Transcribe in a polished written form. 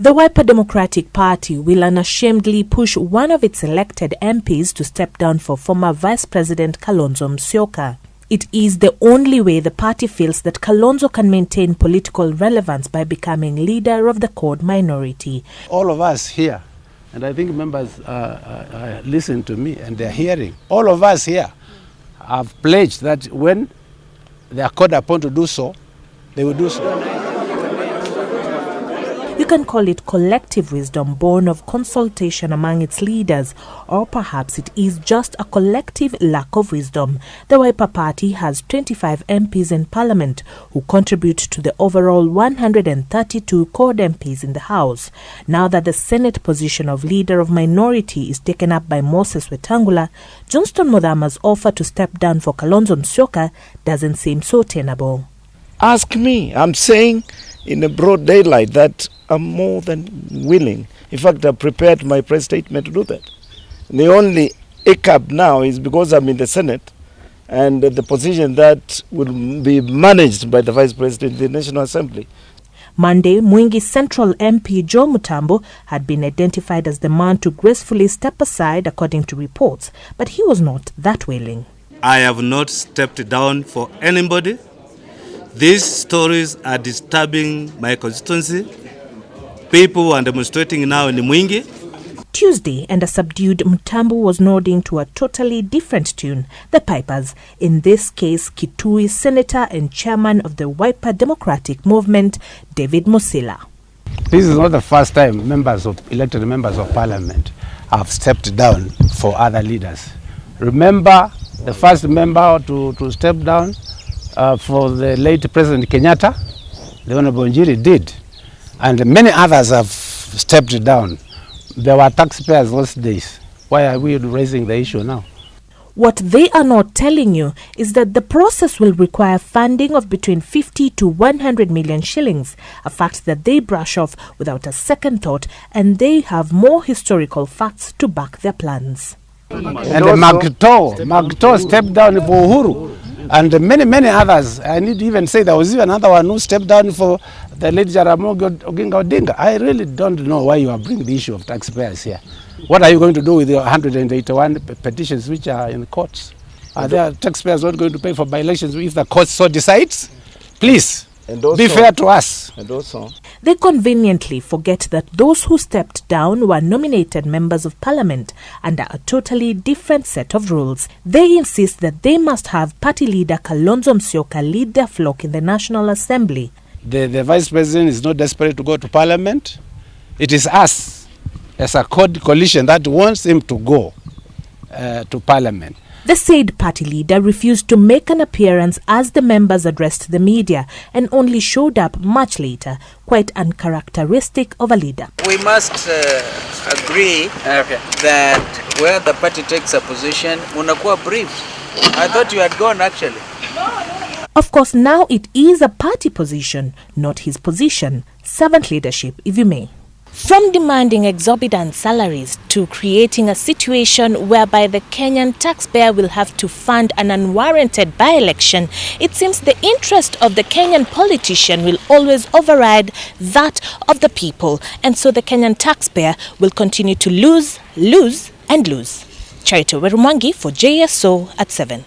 The Wiper Democratic Party will unashamedly push one of its elected MPs to step down for former Vice President Kalonzo Musyoka. It is the only way the party feels that Kalonzo can maintain political relevance by becoming leader of the Code minority. All of us here, and I think members listen to me and they're hearing, all of us here have pledged that when they are called upon to do so, they will do so. You can call it collective wisdom born of consultation among its leaders, or perhaps it is just a collective lack of wisdom. The Wiper Party has 25 MPs in Parliament who contribute to the overall 132 Code MPs in the House. Now that the Senate position of Leader of Minority is taken up by Moses Wetangula, Johnston Muthama's offer to step down for Kalonzo Musyoka doesn't seem so tenable. Ask me. I'm saying in a broad daylight that I'm more than willing. In fact, I prepared my press statement to do that. The only hiccup now is because I'm in the Senate and the position that will be managed by the Vice President of the National Assembly. Monday, Mwingi Central MP Joe Mutambo had been identified as the man to gracefully step aside according to reports, but he was not that willing. I have not stepped down for anybody. These stories are disturbing my constituency. People are demonstrating now in Mwingi. Tuesday, and a subdued Mutambo was nodding to a totally different tune, the Pipers, in this case Kitui Senator and Chairman of the Wiper Democratic Movement, David Musila. This is not the first time elected members of Parliament have stepped down for other leaders. Remember the first member to step down for the late President Kenyatta, the Honorable Njiri did, and many others have stepped down. There were taxpayers those days. Why are we raising the issue now? What they are not telling you is that the process will require funding of between 50 to 100 million shillings, a fact that they brush off without a second thought, and they have more historical facts to back their plans. And Magto stepped down for Uhuru. And many others. I need to even say there was even another one who stepped down for the late Jaramogi Oginga Odinga. I really don't know why you are bringing the issue of taxpayers here. What are you going to do with the 181 petitions which are in courts? Are there taxpayers not going to pay for by-elections if the court so decides? Please, be fair to us. And also, they conveniently forget that those who stepped down were nominated members of Parliament under a totally different set of rules. They insist that they must have party leader Kalonzo Musyoka lead their flock in the National Assembly. The Vice President is not desperate to go to Parliament. It is us, as a coalition, that wants him to go to Parliament. The said party leader refused to make an appearance as the members addressed the media and only showed up much later, quite uncharacteristic of a leader. We must agree that where the party takes a position, unakuwa briefed. I thought you had gone actually. Of course, now it is a party position, not his position. Servant leadership, if you may. From demanding exorbitant salaries to creating a situation whereby the Kenyan taxpayer will have to fund an unwarranted by-election, it seems the interest of the Kenyan politician will always override that of the people, and so the Kenyan taxpayer will continue to lose, and lose. Waweru-Mwangi for JSO at 7.